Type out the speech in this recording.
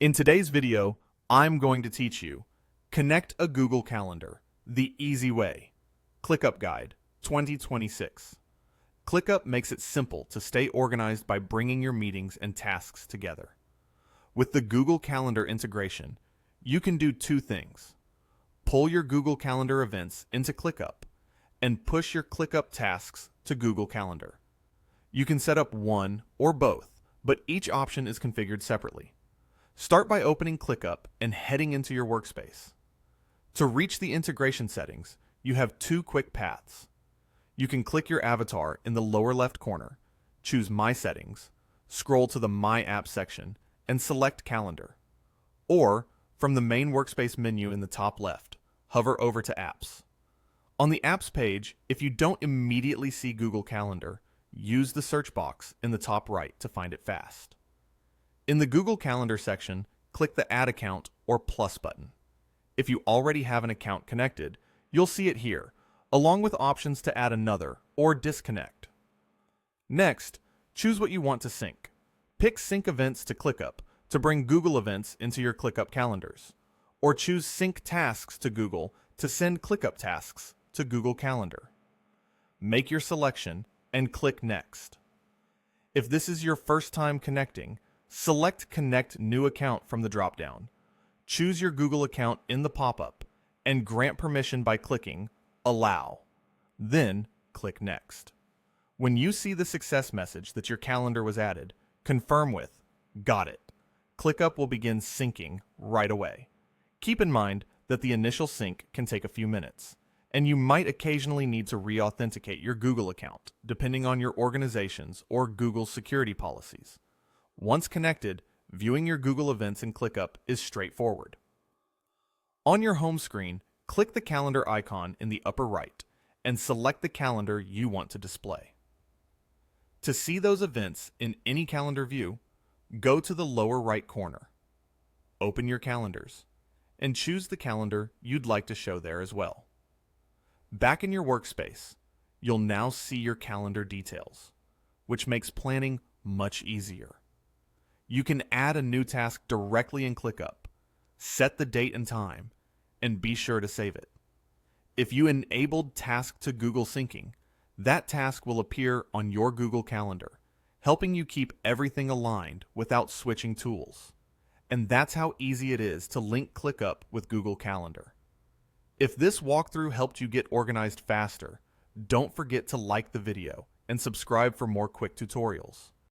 In today's video, I'm going to teach you Connect a Google Calendar the easy way. ClickUp Guide 2026. ClickUp makes it simple to stay organized by bringing your meetings and tasks together. With the Google Calendar integration, you can do two things. Pull your Google Calendar events into ClickUp and push your ClickUp tasks to Google Calendar. You can set up one or both, but each option is configured separately. Start by opening ClickUp and heading into your workspace. To reach the integration settings, you have two quick paths. You can click your avatar in the lower left corner, choose My Settings, scroll to the My App section, and select Calendar. Or, from the main workspace menu in the top left, hover over to Apps. On the Apps page, if you don't immediately see Google Calendar, use the search box in the top right to find it fast. In the Google Calendar section, click the Add Account or Plus button. If you already have an account connected, you'll see it here, along with options to add another or disconnect. Next, choose what you want to sync. Pick Sync Events to ClickUp to bring Google events into your ClickUp calendars, or choose Sync Tasks to Google to send ClickUp tasks to Google Calendar. Make your selection and click Next. If this is your first time connecting, select Connect New Account from the dropdown. Choose your Google account in the pop-up and grant permission by clicking Allow. Then click Next. When you see the success message that your calendar was added, confirm with Got it. ClickUp will begin syncing right away. Keep in mind that the initial sync can take a few minutes, and you might occasionally need to re-authenticate your Google account, depending on your organization's or Google's security policies. Once connected, viewing your Google events in ClickUp is straightforward. On your home screen, click the calendar icon in the upper right and select the calendar you want to display. To see those events in any calendar view, go to the lower right corner. Open your calendars and choose the calendar you'd like to show there as well. Back in your workspace, you'll now see your calendar details, which makes planning much easier. You can add a new task directly in ClickUp, set the date and time, and be sure to save it. If you enabled Task to Google Syncing, that task will appear on your Google Calendar, helping you keep everything aligned without switching tools. And that's how easy it is to link ClickUp with Google Calendar. If this walkthrough helped you get organized faster, don't forget to like the video and subscribe for more quick tutorials.